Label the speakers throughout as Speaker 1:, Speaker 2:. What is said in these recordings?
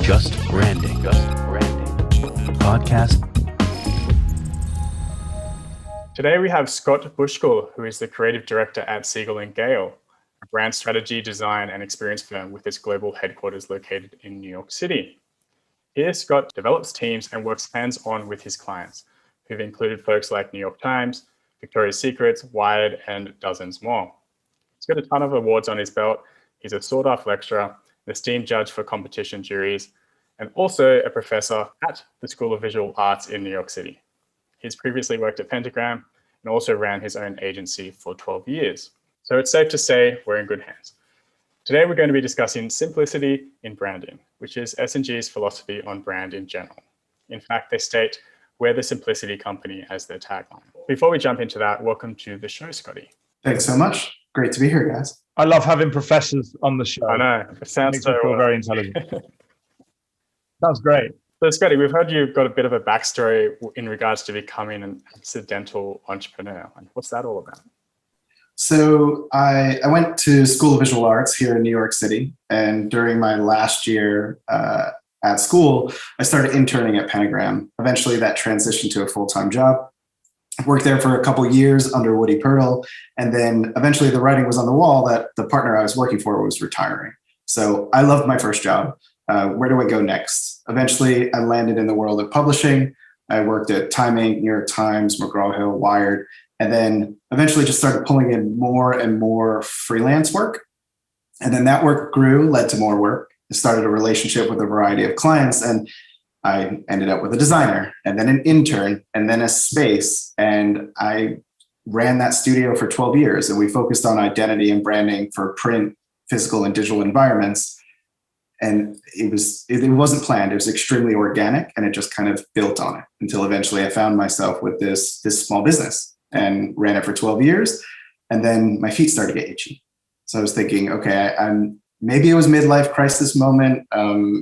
Speaker 1: Just Branding. Podcast.
Speaker 2: Today we have Scott Buschkuhl, who is the creative director at Siegel Gale, a brand strategy, design, and experience firm with its global headquarters located in New York City. Here, Scott develops teams and works hands-on with his clients, who've included folks like New York Times, Victoria's Secret, Wired, and dozens more. He's got a ton of awards on his belt. He's a sought-after lecturer, an esteemed judge for competition juries, and also a professor at the School of Visual Arts in New York City. He's previously worked at Pentagram and also ran his own agency for 12 years. So it's safe to say we're in good hands. Today, we're going to be discussing simplicity in branding, which is S&G's philosophy on brand in general. In fact, they state, "We're the simplicity company" as their tagline. Before we jump into that, welcome to the show, Scotty.
Speaker 3: Thanks so much. Great to be here, guys.
Speaker 4: I love having professors on the show.
Speaker 2: I know. It sounds
Speaker 4: Makes me feel very intelligent. Sounds great.
Speaker 2: So, Scotty, we've heard you've got a bit of a backstory in regards to becoming an accidental entrepreneur. And what's that all about?
Speaker 3: So I went to School of Visual Arts here in New York City. And during my last year at school, I started interning at Pentagram. Eventually, that transitioned to a full-time job. I worked there for a couple of years under Woody Pirtle. And then eventually the writing was on the wall that the partner I was working for was retiring. So I loved my first job. Where do I go next? Eventually, I landed in the world of publishing. I worked at Time Inc., New York Times, McGraw-Hill, Wired, and then eventually just started pulling in more and more freelance work. And then that work grew, led to more work. I started a relationship with a variety of clients, and I ended up with a designer, and then an intern, and then a space. And I ran that studio for 12 years, and we focused on identity and branding for print, physical, and digital environments. And it wasn't planned. It was extremely organic, and it just kind of built on it until eventually I found myself with this small business and ran it for 12 years. And then my feet started to get itchy. So I was thinking, okay, maybe it was midlife crisis moment.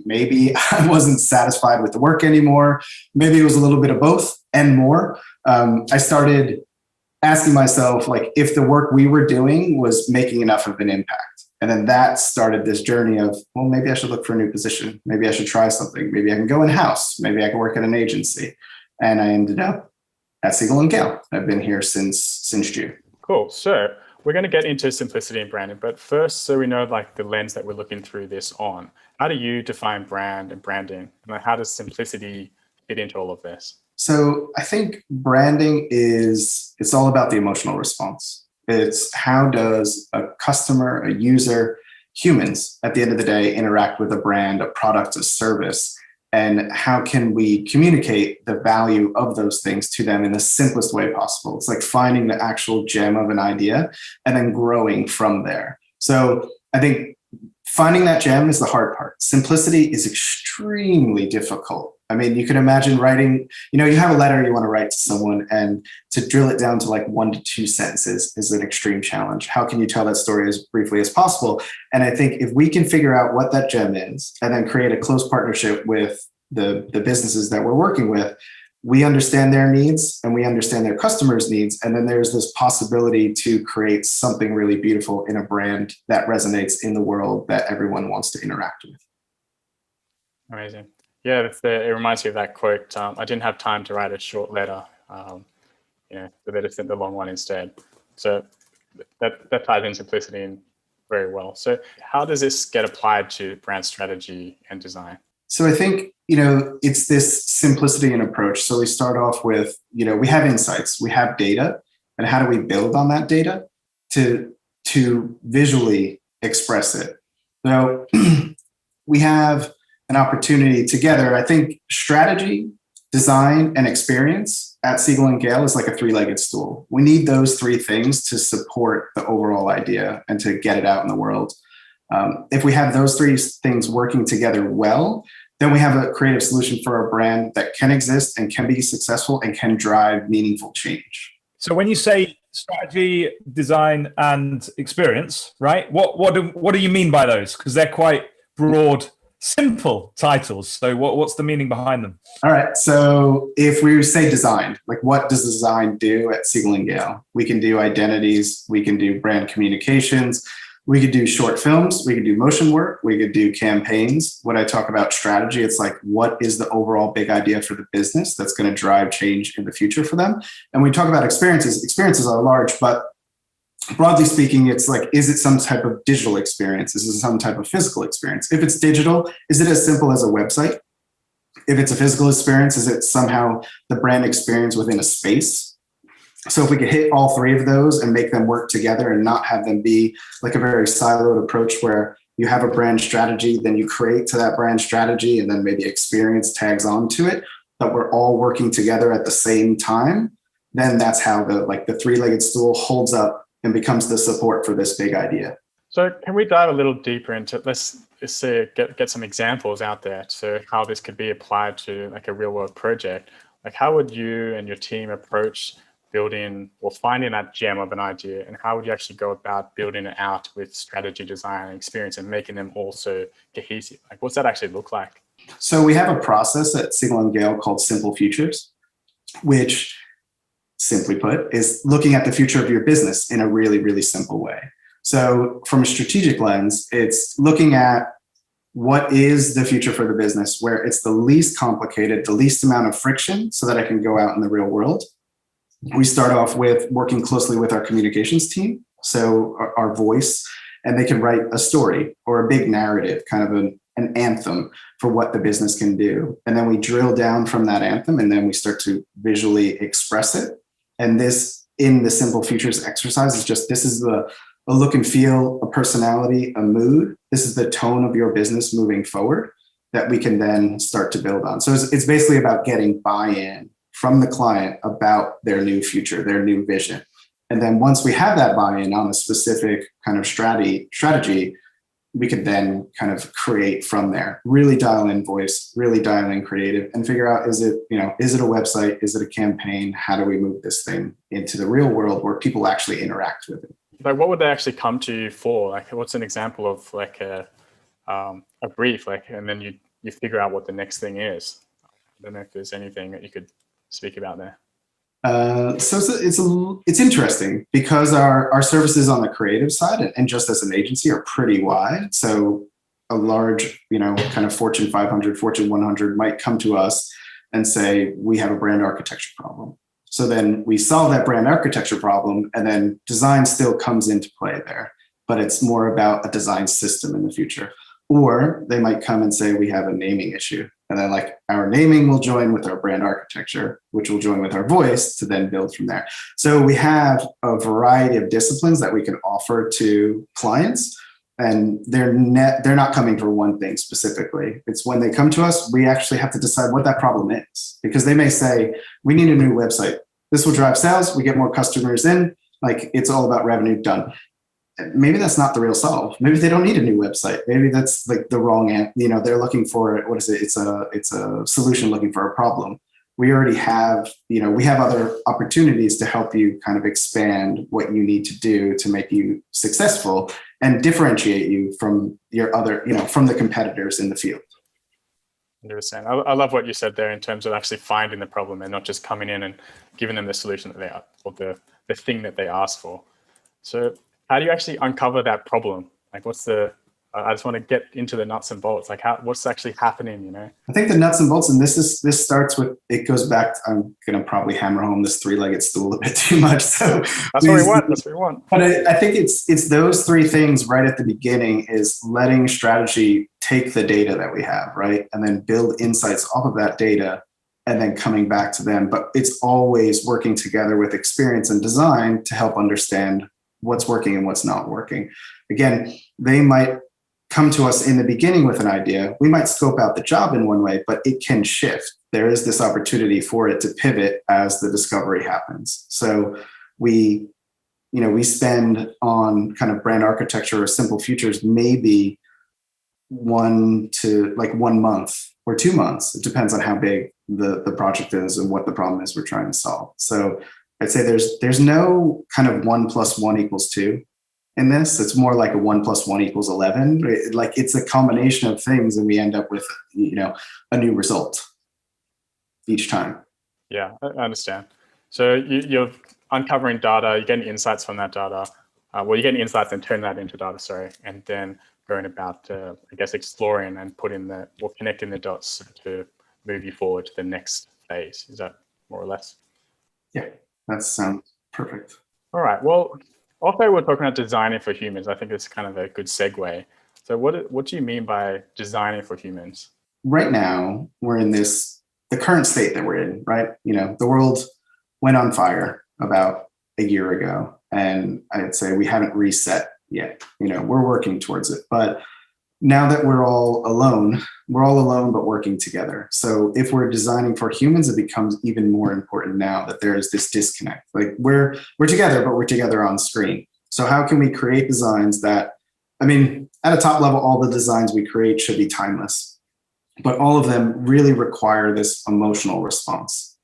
Speaker 3: Maybe I wasn't satisfied with the work anymore. Maybe it was a little bit of both and more. I started asking myself, like, if the work we were doing was making enough of an impact. And then that started this journey of, well, maybe I should look for a new position. Maybe I should try something. Maybe I can go in-house. Maybe I can work at an agency. And I ended up at Siegel Gale. I've been here since June.
Speaker 2: Cool. So we're going to get into simplicity and branding. But first, so we know like the lens that we're looking through this on, how do you define brand and branding? And how does simplicity fit into all of this?
Speaker 3: So I think branding it's all about the emotional response. It's how does a customer, a user, humans at the end of the day interact with a brand, a product, a service, and how can we communicate the value of those things to them in the simplest way possible? It's like finding the actual gem of an idea and then growing from there. So I think finding that gem is the hard part. Simplicity is extremely difficult. I mean, you can imagine writing, you have a letter you want to write to someone, and to drill it down to like 1 to 2 sentences is an extreme challenge. How can you tell that story as briefly as possible? And I think if we can figure out what that gem is and then create a close partnership with the businesses that we're working with, we understand their needs and we understand their customers' needs. And then there's this possibility to create something really beautiful in a brand that resonates in the world that everyone wants to interact with.
Speaker 2: Amazing. Yeah, it reminds me of that quote. I didn't have time to write a short letter. So they just sent the long one instead. So that ties in simplicity in very well. So how does this get applied to brand strategy and design?
Speaker 3: So I think, it's this simplicity and approach. So we start off with, we have insights, we have data, and how do we build on that data to visually express it? So we have an opportunity together. I think strategy, design, and experience at Siegel Gale is like a 3-legged stool. We need those 3 things to support the overall idea and to get it out in the world. If we have those 3 things working together well, then we have a creative solution for a brand that can exist and can be successful and can drive meaningful change.
Speaker 4: So when you say strategy, design, and experience, right? What do you mean by those? Because they're quite broad, simple titles. So what's the meaning behind them?
Speaker 3: All right. So if we say design, like what does design do at Siegel Gale? We can do identities. We can do brand communications. We could do short films, we could do motion work, we could do campaigns. When I talk about strategy, it's like, what is the overall big idea for the business that's going to drive change in the future for them? And we talk about experiences. Experiences are large, but broadly speaking, it's like, is it some type of digital experience? Is it some type of physical experience? If it's digital, is it as simple as a website? If it's a physical experience, is it somehow the brand experience within a space? So if we could hit all three of those and make them work together and not have them be like a very siloed approach where you have a brand strategy, then you create to that brand strategy, and then maybe experience tags onto it, but we're all working together at the same time, then that's how the three-legged stool holds up and becomes the support for this big idea.
Speaker 2: So can we dive a little deeper into, let's say, get some examples out there, so how this could be applied to like a real world project? Like, how would you and your team approach building or finding that gem of an idea, and how would you actually go about building it out with strategy, design, and experience, and making them also cohesive? Like, what's that actually look like?
Speaker 3: So we have a process at Siegel Gale called Simple Futures, which, simply put, is looking at the future of your business in a really, really simple way. So from a strategic lens, it's looking at what is the future for the business, where it's the least complicated, the least amount of friction, so that I can go out in the real world. We start off with working closely with our communications team, so our voice, and they can write a story or a big narrative, kind of an anthem for what the business can do. And then we drill down from that anthem, and then we start to visually express it. And this, in the Simple Futures exercise, is just, this is a look and feel, a personality, a mood. This is the tone of your business moving forward that we can then start to build on. So it's basically about getting buy-in from the client about their new future, their new vision. And then once we have that buy-in on a specific kind of strategy, we could then kind of create from there, really dial in voice, really dial in creative, and figure out, is it a website? Is it a campaign? How do we move this thing into the real world where people actually interact with it?
Speaker 2: Like, what would they actually come to you for? Like, what's an example of like a brief, like, and then you figure out what the next thing is? I don't know if there's anything that you could speak about there.
Speaker 3: So it's interesting because our services on the creative side and just as an agency are pretty wide. So a large, kind of Fortune 500, Fortune 100 might come to us and say, we have a brand architecture problem. So then we solve that brand architecture problem, and then design still comes into play there, but it's more about a design system in the future. Or they might come and say, we have a naming issue. And then like our naming will join with our brand architecture, which will join with our voice to then build from there. So we have a variety of disciplines that we can offer to clients, and they're not coming for one thing specifically. It's when they come to us, we actually have to decide what that problem is, because they may say, we need a new website. This will drive sales. We get more customers in, like it's all about revenue, done. Maybe that's not the real solve. Maybe they don't need a new website. Maybe that's like the wrong, they're looking for, what is it? It's a solution looking for a problem. We already have, we have other opportunities to help you kind of expand what you need to do to make you successful and differentiate you from your other, from the competitors in the field.
Speaker 2: 100%. I love what you said there in terms of actually finding the problem and not just coming in and giving them the solution that they are, or the thing that they asked for. So how do you actually uncover that problem? Like, I just want to get into the nuts and bolts. Like, what's actually happening,
Speaker 3: I think the nuts and bolts, and this starts with, it goes back, I'm going to probably hammer home this three-legged stool a bit too much. So
Speaker 2: that's what we want. That's what we want.
Speaker 3: But I think it's those three things right at the beginning, is letting strategy take the data that we have, right? And then build insights off of that data, and then coming back to them. But it's always working together with experience and design to help understand what's working and what's not working. Again, they might come to us in the beginning with an idea. We might scope out the job in one way, but it can shift. There is this opportunity for it to pivot as the discovery happens. So we spend on kind of brand architecture or Simple Futures maybe 1 month or 2 months. It depends on how big the project is and what the problem is we're trying to solve. So I'd say there's no kind of 1 + 1 = 2 in this. It's more like a 1 + 1 = 11. Like it's a combination of things, and we end up with a new result each time.
Speaker 2: Yeah, I understand. So you're uncovering data, you're getting insights from that data. well, you're getting insights and turn that into data, sorry, and then going about, I guess, exploring and connecting the dots to move you forward to the next phase. Is that more or less?
Speaker 3: Yeah, that sounds perfect.
Speaker 2: All right. Well, also we're talking about designing for humans. I think it's kind of a good segue. So what do you mean by designing for humans?
Speaker 3: Right now, we're in the current state that we're in, right? The world went on fire about a year ago, and I'd say we haven't reset yet. We're working towards it. But now that we're all alone, but working together. So if we're designing for humans, it becomes even more important now that there is this disconnect. Like we're together, but we're together on screen. So how can we create designs that, at a top level, all the designs we create should be timeless, but all of them really require this emotional response.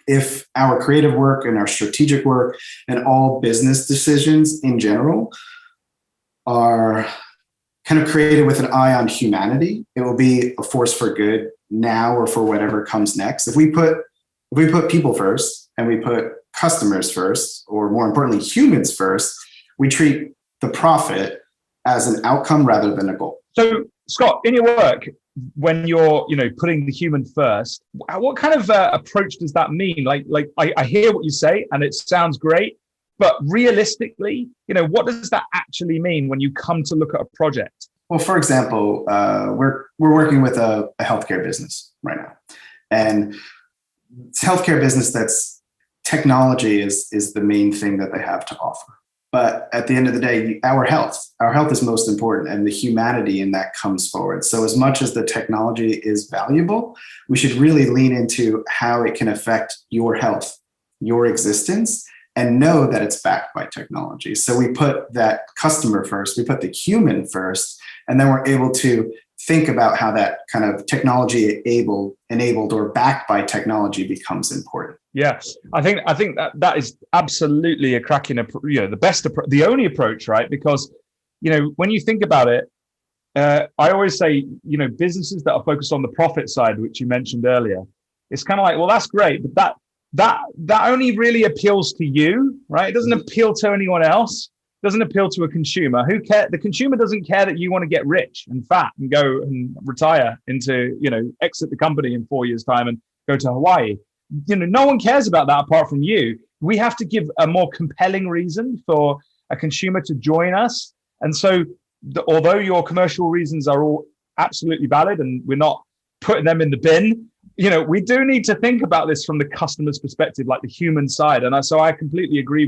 Speaker 3: If our creative work and our strategic work and all business decisions in general are kind of created with an eye on humanity, it will be a force for good now or for whatever comes next. If we put people first and we put customers first, or more importantly, humans first, we treat the profit as an outcome rather than a goal.
Speaker 4: So, Scott, in your work, when you're putting the human first, what kind of approach does that mean? Like I hear what you say and it sounds great, but realistically, what does that actually mean when you come to look at a project?
Speaker 3: Well, for example, we're working with a healthcare business right now, and it's a healthcare business that's technology is the main thing that they have to offer. But at the end of the day, our health is most important, and the humanity in that comes forward. So as much as the technology is valuable, we should really lean into how it can affect your health, your existence, and know that it's backed by technology. So we put that customer first, we put the human first, and then we're able to think about how that kind of technology enabled or backed by technology becomes important.
Speaker 4: Yeah, I think that is absolutely a cracking, the best, the only approach, right? Because, when you think about it, I always say, businesses that are focused on the profit side, which you mentioned earlier, it's kind of like, well, that's great, but that only really appeals to you, right? It doesn't appeal to anyone else. It doesn't appeal to a consumer. Who cares? The consumer doesn't care that you want to get rich and fat and go and retire into, exit the company in 4 years' time and go to Hawaii. No one cares about that apart from you. We have to give a more compelling reason for a consumer to join us. And so, although your commercial reasons are all absolutely valid and we're not putting them in the bin, we do need to think about this from the customer's perspective, like the human side. And so I completely agree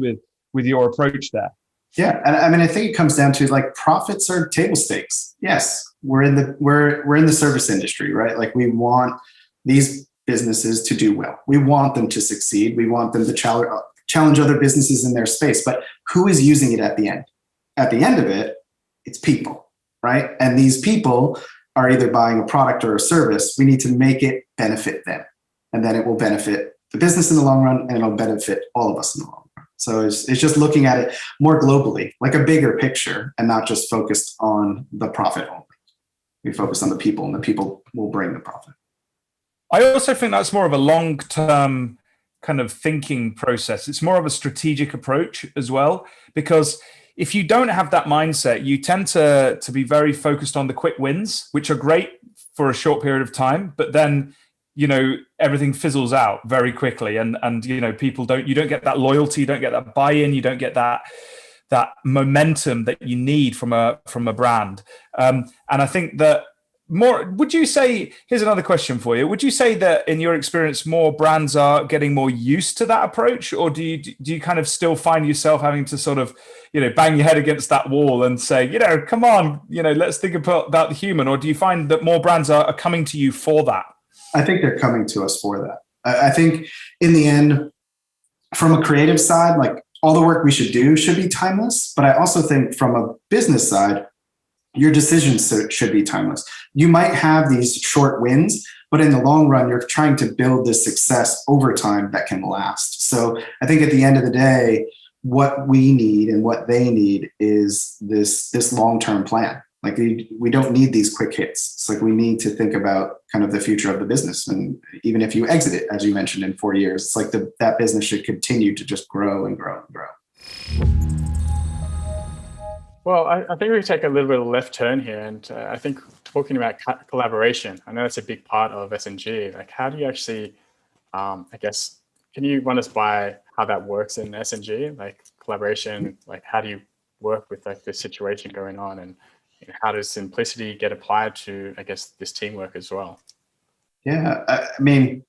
Speaker 4: with your approach there.
Speaker 3: Yeah, and I think it comes down to like profits are table stakes. Yes, we're in the service industry, right? Like we want these businesses to do well. We want them to succeed. We want them to challenge other businesses in their space. But who is using it at the end? At the end of it, it's people, right? And these people are either buying a product or a service. We need to make it benefit them. And then it will benefit the business in the long run, and it'll benefit all of us in the long run. So it's just looking at it more globally, like a bigger picture, and not just focused on the profit only. We focus on the people, and the people will bring the profit.
Speaker 4: I also think that's more of a long-term kind of thinking process. It's more of a strategic approach as well, because if you don't have that mindset, you tend to be very focused on the quick wins, which are great for a short period of time, but then, everything fizzles out very quickly. And people you don't get that loyalty, you don't get that buy-in, you don't get that momentum that you need from a brand. And I think that would you say, here's another question for you. Would you say that in your experience, more brands are getting more used to that approach? Or do you kind of still find yourself having to sort of, bang your head against that wall and say, come on, let's think about the human? Or do you find that more brands are coming to you for that?
Speaker 3: I think they're coming to us for that. I think in the end, from a creative side, like all the work we should do should be timeless. But I also think from a business side, your decisions should be timeless. You might have these short wins, but in the long run, you're trying to build this success over time that can last. So I think at the end of the day, what we need and what they need is this long-term plan. Like we don't need these quick hits. It's like we need to think about kind of the future of the business. And even if you exit it, as you mentioned, in 4 years, it's like that business should continue to just grow and grow and grow.
Speaker 2: Well, I think we take a little bit of a left turn here, and I think talking about collaboration, I know that's a big part of S&G. Like, how do you actually, I guess, can you run us by how that works in S&G? Like collaboration, like how do you work with like this situation going on, and how does simplicity get applied to, I guess, this teamwork as well?
Speaker 3: Yeah, I mean,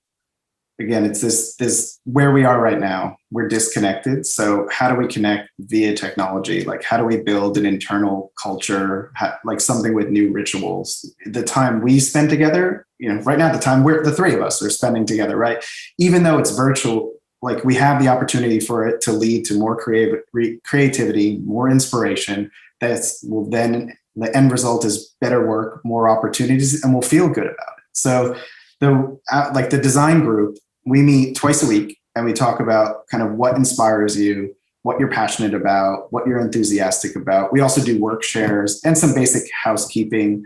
Speaker 3: again, it's this where we are right now. We're disconnected. So how do we connect via technology? Like, how do we build an internal culture, like something with new rituals? The time we spend together, right now, the time the three of us are spending together, right? Even though it's virtual, like we have the opportunity for it to lead to more creativity, more inspiration. Then the end result is better work, more opportunities, and we'll feel good about it. So the design group, we meet twice a week and we talk about kind of what inspires you, what you're passionate about, what you're enthusiastic about. We also do work shares and some basic housekeeping,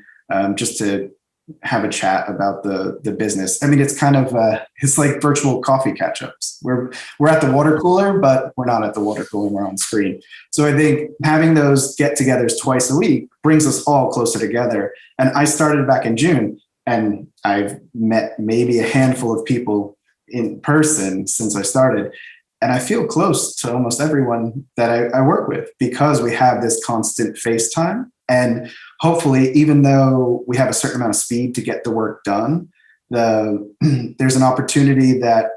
Speaker 3: just to have a chat about the business. I mean, it's kind of it's like virtual coffee catch-ups. We're at the water cooler, but we're not at the water cooler. We're on screen. So I think having those get-togethers twice a week brings us all closer together. And I started back in June, and I've met maybe a handful of people in person since I started. And I feel close to almost everyone that I work with because we have this constant FaceTime. And hopefully, even though we have a certain amount of speed to get the work done, there's an opportunity that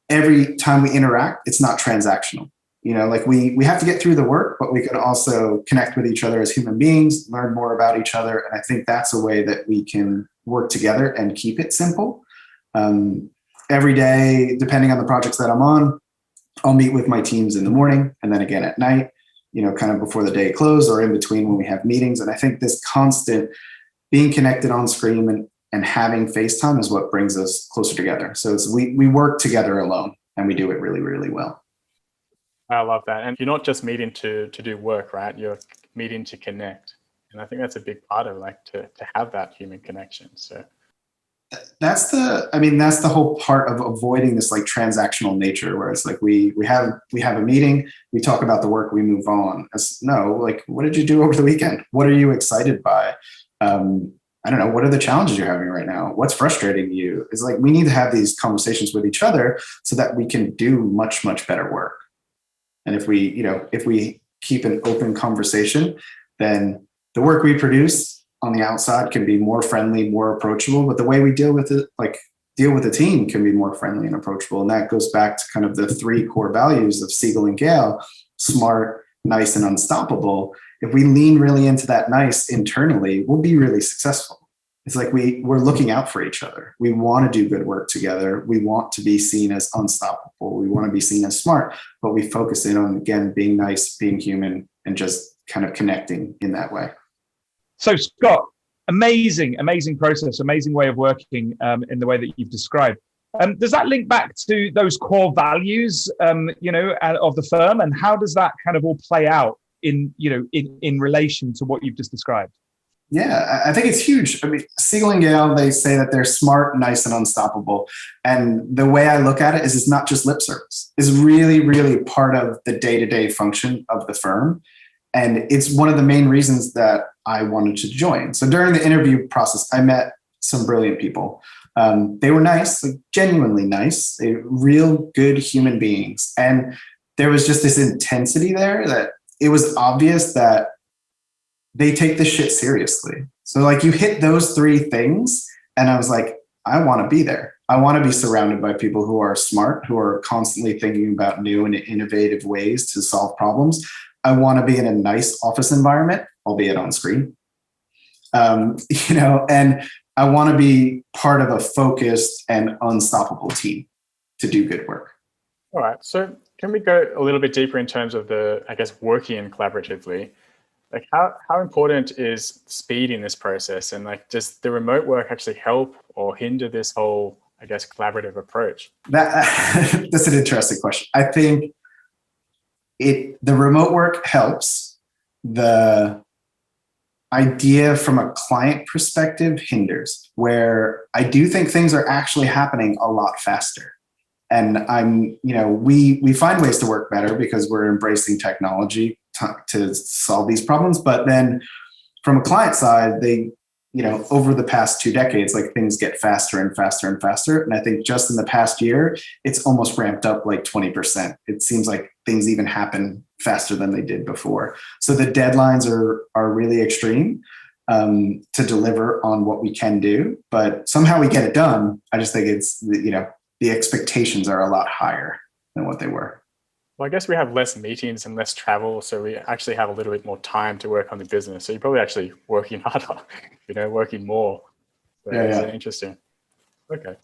Speaker 3: every time we interact, it's not transactional. Like we have to get through the work, but we can also connect with each other as human beings, learn more about each other. And I think that's a way that we can work together and keep it simple. Every day, depending on the projects that I'm on, I'll meet with my teams in the morning and then again at night, kind of before the day close or in between when we have meetings. And I think this constant being connected on screen and having FaceTime is what brings us closer together. So we work together alone and we do it really, really well.
Speaker 2: I love that. And you're not just meeting to do work, right? You're meeting to connect. And I think that's a big part of like to have that human connection. So
Speaker 3: that's the whole part of avoiding this like transactional nature where it's like we have a meeting, we talk about the work, we move on. Like, what did you do over the weekend? What are you excited by? I don't know. What are the challenges you're having right now? What's frustrating you? It's like we need to have these conversations with each other so that we can do much, much better work. And if we keep an open conversation, then the work we produce on the outside can be more friendly, more approachable, but the way we deal with the team can be more friendly and approachable. And that goes back to kind of the three core values of Siegel and Gale: smart, nice, and unstoppable. If we lean really into that nice internally, we'll be really successful. It's like we're looking out for each other. We want to do good work together. We want to be seen as unstoppable. We want to be seen as smart, but we focus in on, again, being nice, being human, and just kind of connecting in that way.
Speaker 4: So Scott, amazing process, amazing way of working in the way that you've described. Does that link back to those core values, of the firm, and how does that kind of all play out in relation to what you've just described?
Speaker 3: Yeah, I think it's huge. I mean, Siegel and Gale, they say that they're smart, nice, and unstoppable. And the way I look at it is it's not just lip service. It's really, really part of the day-to-day function of the firm. And it's one of the main reasons that I wanted to join. So during the interview process, I met some brilliant people. They were nice, like genuinely nice, real good human beings. And there was just this intensity there that it was obvious that they take this shit seriously. So like you hit those three things and I was like, I want to be there. I want to be surrounded by people who are smart, who are constantly thinking about new and innovative ways to solve problems. I want to be in a nice office environment, albeit on screen. And I want to be part of a focused and unstoppable team to do good work.
Speaker 2: All right. So can we go a little bit deeper in terms of working collaboratively? Like how important is speed in this process? And like, does the remote work actually help or hinder this whole, collaborative approach?
Speaker 3: That's an interesting question. I think the remote work helps. The idea from a client perspective hinders, where I do think things are actually happening a lot faster. And we find ways to work better because we're embracing technology to solve these problems. But then from a client side, they, over the past 2 decades, like things get faster and faster and faster. And I think just in the past year, it's almost ramped up like 20%. It seems like things even happen faster than they did before. So the deadlines are really extreme to deliver on what we can do, but somehow we get it done. I just think it's, the expectations are a lot higher than what they were.
Speaker 2: Well, I guess we have less meetings and less travel, so we actually have a little bit more time to work on the business. So you're probably actually working harder, working more. So
Speaker 3: yeah.
Speaker 2: Interesting. Okay.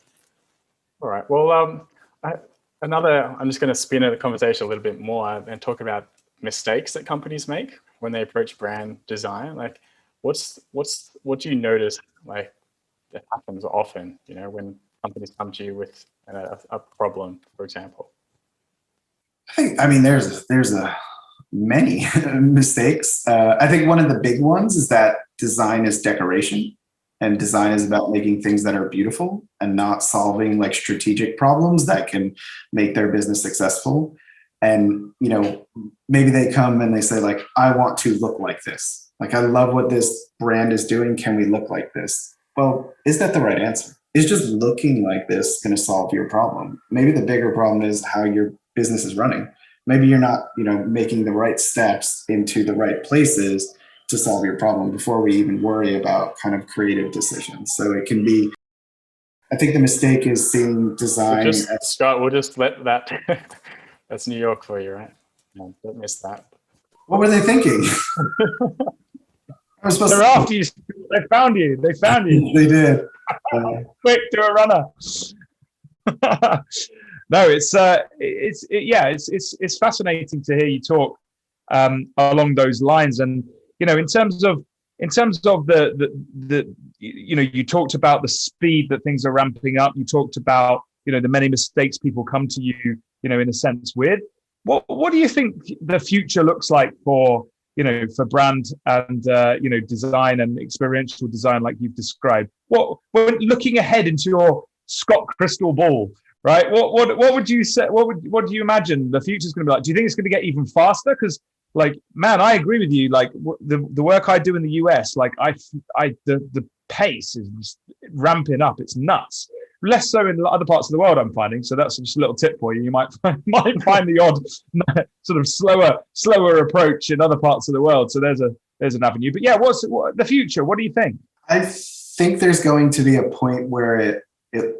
Speaker 2: All right. Well, I'm just going to spin the conversation a little bit more and talk about mistakes that companies make when they approach brand design. Like, what do you notice like that happens often? When companies come to you with a problem, for example.
Speaker 3: I mean, there's many mistakes. I think one of the big ones is that design is decoration, and design is about making things that are beautiful and not solving like strategic problems that can make their business successful. And, maybe they come and they say like, I want to look like this. Like, I love what this brand is doing. Can we look like this? Well, is that the right answer? Is just looking like this going to solve your problem? Maybe the bigger problem is how your business is running. Maybe you're not, making the right steps into the right places to solve your problem before we even worry about kind of creative decisions. So it can be, I think the mistake is seeing design.
Speaker 2: Scott, we'll just let that, that's New York for you, right? No, don't miss that.
Speaker 3: What were they thinking?
Speaker 4: They're after you. They found you.
Speaker 3: They did.
Speaker 4: Quick, do a runner. No, it's fascinating to hear you talk along those lines, and in terms of the you talked about the speed that things are ramping up. You talked about the many mistakes people come to you in a sense with. What do you think the future looks like for brand and design and experiential design like you've described? When looking ahead into your Scott crystal ball, right? What would you say? What do you imagine the future's going to be like? Do you think it's going to get even faster? Because, like, man, I agree with you. Like the work I do in the US, like the pace is just ramping up. It's nuts. Less so in other parts of the world, I'm finding. So that's just a little tip for you. You might find the odd sort of slower approach in other parts of the world. So there's an avenue. But yeah, what's the future? What do you think?
Speaker 3: I think there's going to be a point where it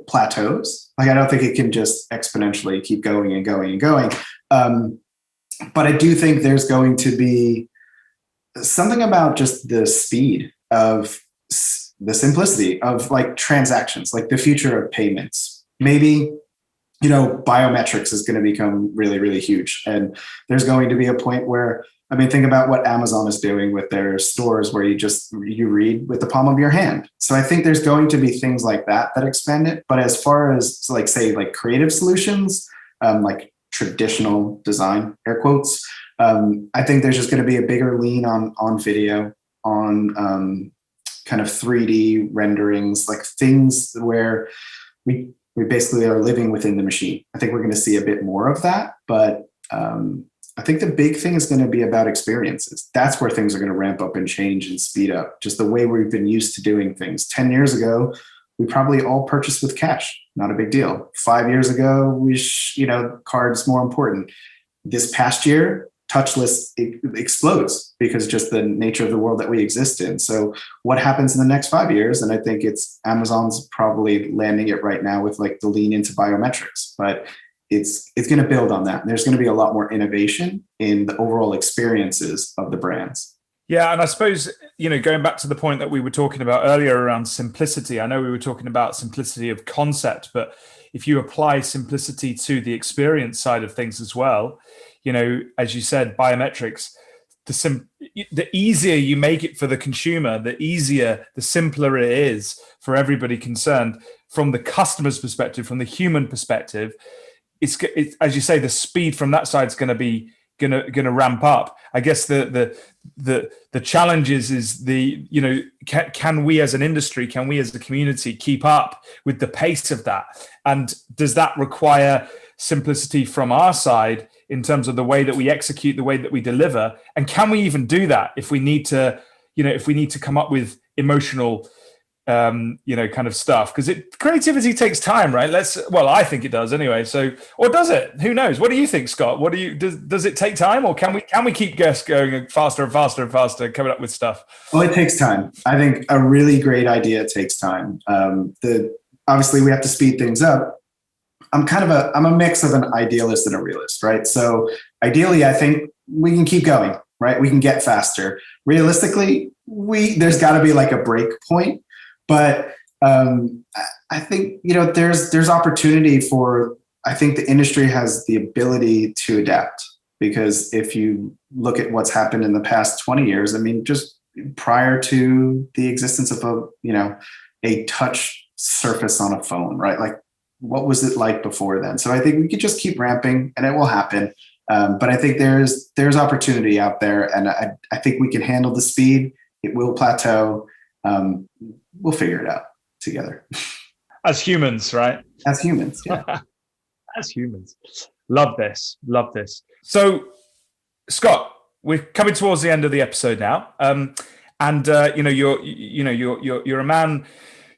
Speaker 3: plateaus. Like, I don't think it can just exponentially keep going and going and going. But I do think there's going to be something about just the speed of the simplicity of like transactions, like the future of payments. Maybe, biometrics is going to become really, really huge. And there's going to be a point where, think about what Amazon is doing with their stores where you read with the palm of your hand. So I think there's going to be things like that expand it. But as far as like creative solutions, like traditional design, air quotes, I think there's just going to be a bigger lean on video, on kind of 3D renderings, like things where we basically are living within the machine. I think we're going to see a bit more of that, but I think the big thing is going to be about experiences. That's where things are going to ramp up and change and speed up. Just the way we've been used to doing things. 10 years ago, we probably all purchased with cash. Not a big deal. 5 years ago, cards more important. This past year, touchless explodes because just the nature of the world that we exist in. So what happens in the next 5 years? And I think Amazon's probably landing it right now with like the lean into biometrics, but it's going to build on that. And there's going to be a lot more innovation in the overall experiences of the brands.
Speaker 4: Yeah, and I suppose, going back to the point that we were talking about earlier around simplicity, I know we were talking about simplicity of concept, but if you apply simplicity to the experience side of things as well, as you said, biometrics, the easier you make it for the consumer, the simpler it is for everybody concerned from the customer's perspective, from the human perspective. It's as you say, the speed from that side is going to ramp up. I guess the challenge is can we as an industry, can we as a community keep up with the pace of that? And does that require simplicity from our side in terms of the way that we execute, the way that we deliver? And can we even do that if we need to, if we need to come up with emotional, kind of stuff? Because creativity takes time, right? I think it does anyway. So, or does it? Who knows? What do you think, Scott? Does it take time, or can we keep going faster and faster and faster, coming up with stuff?
Speaker 3: Well, it takes time. I think a really great idea takes time. Obviously we have to speed things up. I'm a mix of an idealist and a realist, right? So ideally, I think we can keep going, right? We can get faster. Realistically, there's got to be like a break point. But I think, there's opportunity for, I think the industry has the ability to adapt, because if you look at what's happened in the past 20 years, I mean, just prior to the existence of a touch surface on a phone, right? Like, what was it like before then? So I think we could just keep ramping and it will happen. But I think there's opportunity out there, and I think we can handle the speed. It will plateau. We'll figure it out together.
Speaker 4: As humans, right?
Speaker 3: As humans, yeah.
Speaker 4: As humans. Love this. So, Scott, we're coming towards the end of the episode now. You're a man,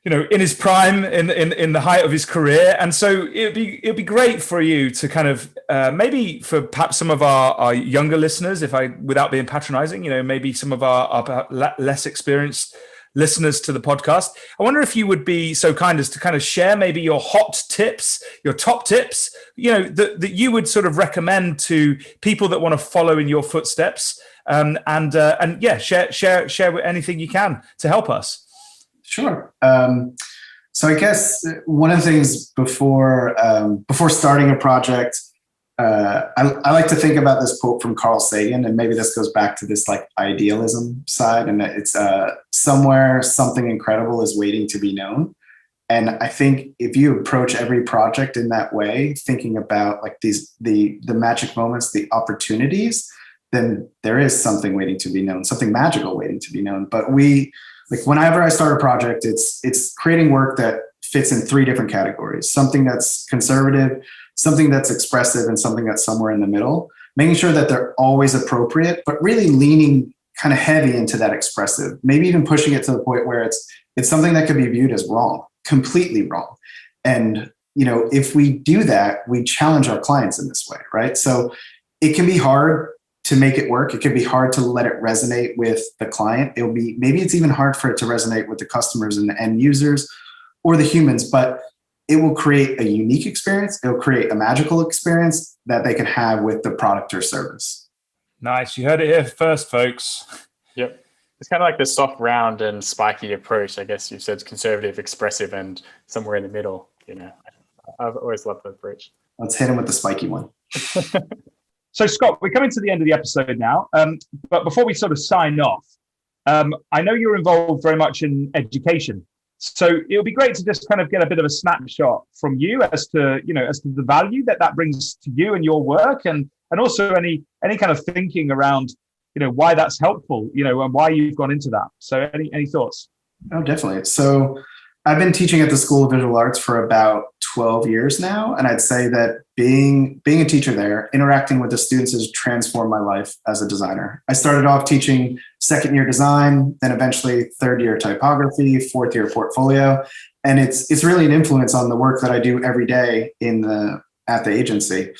Speaker 4: in his prime, in the height of his career, and so it'd be great for you to kind of maybe for perhaps some of our younger listeners, without being patronizing, maybe some of our less experienced listeners to the podcast. I wonder if you would be so kind as to kind of share maybe your hot tips, your top tips, that you would sort of recommend to people that want to follow in your footsteps, share anything you can to help us.
Speaker 3: Sure. So I guess one of the things before starting a project, I like to think about this quote from Carl Sagan, and maybe this goes back to this like idealism side, and it's somewhere something incredible is waiting to be known. And I think if you approach every project in that way, thinking about like the magic moments, the opportunities, then there is something waiting to be known, something magical waiting to be known. But whenever I start a project, it's creating work that fits in three different categories: something that's conservative, something that's expressive, and something that's somewhere in the middle, making sure that they're always appropriate, but really leaning kind of heavy into that expressive, maybe even pushing it to the point where it's something that could be viewed as wrong, completely wrong. And, if we do that, we challenge our clients in this way, right? So it can be hard to make it work. It can be hard to let it resonate with the client. Maybe it's even hard for it to resonate with the customers and the end users or the humans, but it will create a unique experience. It'll create a magical experience that they can have with the product or service. Nice.
Speaker 4: You heard it here first, folks.
Speaker 2: Yep. It's kind of like the soft, round and spiky approach. I guess you said conservative, expressive, and somewhere in the middle. I've always loved that approach.
Speaker 3: Let's hit him with the spiky one.
Speaker 4: So, Scott, we're coming to the end of the episode now. But before we sort of sign off, I know you're involved very much in education. So it would be great to just kind of get a bit of a snapshot from you as to the value that brings to you and your work, and also any kind of thinking around, why that's helpful, and why you've gone into that. So any thoughts?
Speaker 3: Oh, definitely. So I've been teaching at the School of Visual Arts for about 12 years now. And I'd say that being a teacher there, interacting with the students has transformed my life as a designer. I started off teaching second year design, then eventually third year typography, fourth year portfolio. And it's really an influence on the work that I do every day at the agency.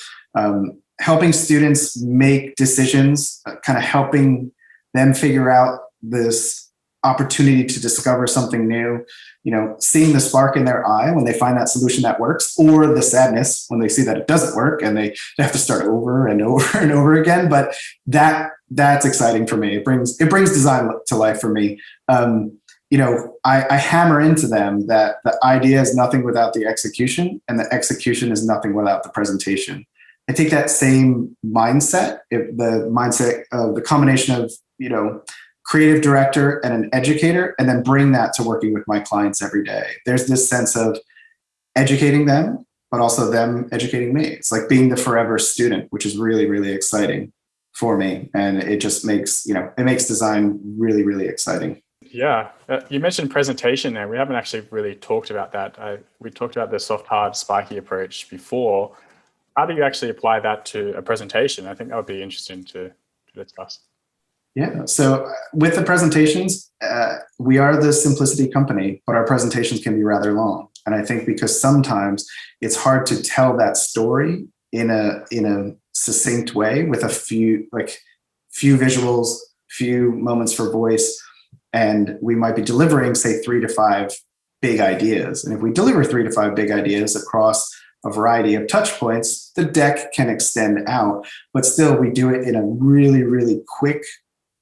Speaker 3: Helping students make decisions, kind of helping them figure out this opportunity to discover something new, seeing the spark in their eye when they find that solution that works, or the sadness when they see that it doesn't work and they have to start over and over and over again. But that's exciting for me. It brings design to life for me. I hammer into them that the idea is nothing without the execution, and the execution is nothing without the presentation. I take that same mindset, the combination of, creative director and an educator, and then bring that to working with my clients every day. There's this sense of educating them, but also them educating me. It's like being the forever student, which is really, really exciting for me. And it just makes, it makes design really, really exciting.
Speaker 2: Yeah. You mentioned presentation there. We haven't actually really talked about that. We talked about the soft, hard, spiky approach before. how do you actually apply that to a presentation? I think that would be interesting to discuss.
Speaker 3: Yeah. So with the presentations, we are the simplicity company, but our presentations can be rather long. And I think because sometimes it's hard to tell that story in a succinct way with a few visuals, few moments for voice, and we might be delivering, say, 3 to 5 big ideas. And if we deliver 3 to 5 big ideas across a variety of touch points, the deck can extend out, but still we do it in a really, really quick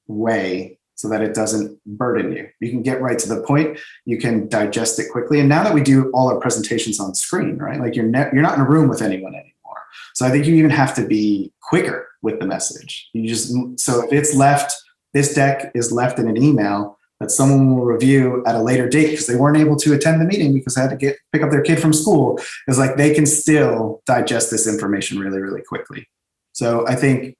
Speaker 3: way so that it doesn't burden you. You can get right to the point, you can digest it quickly. And now that we do all our presentations on screen, right? Like you're not in a room with anyone anymore. So I think you even have to be quicker with the message. So if it's left, this deck is left in an email that someone will review at a later date because they weren't able to attend the meeting because they had to pick up their kid from school, is like they can still digest this information really, really quickly. So I think,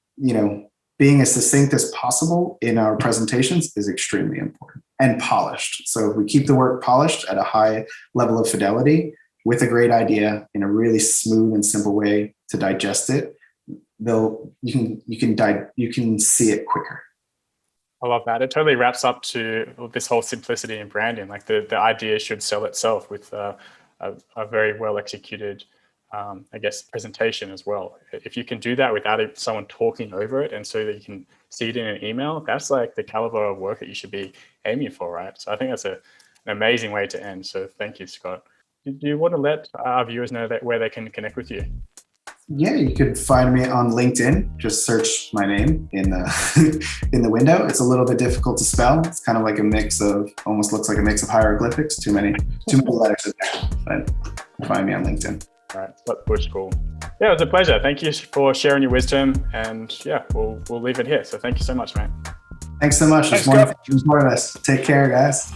Speaker 3: being as succinct as possible in our presentations is extremely important, and polished. So if we keep the work polished at a high level of fidelity with a great idea in a really smooth and simple way to digest it, you can see it quicker.
Speaker 2: I love that. It totally wraps up to this whole simplicity in branding. Like the idea should sell itself with a very well executed presentation as well. If you can do that without someone talking over it, and so that you can see it in an email, that's like the caliber of work that you should be aiming for, right? So I think that's an amazing way to end. So thank you, Scott. Do you want to let our viewers know where they can connect with you?
Speaker 3: Yeah, you could find me on LinkedIn. Just search my name in the window. It's a little bit difficult to spell. It's kind of like almost looks like a mix of hieroglyphics. Too many letters in there. But find me on LinkedIn.
Speaker 2: All right, Scott Buschkuhl. Yeah, it was a pleasure. Thank you for sharing your wisdom, and yeah, we'll leave it here. So thank you so much, mate.
Speaker 3: Thanks so much. There's more of us. Take care, guys.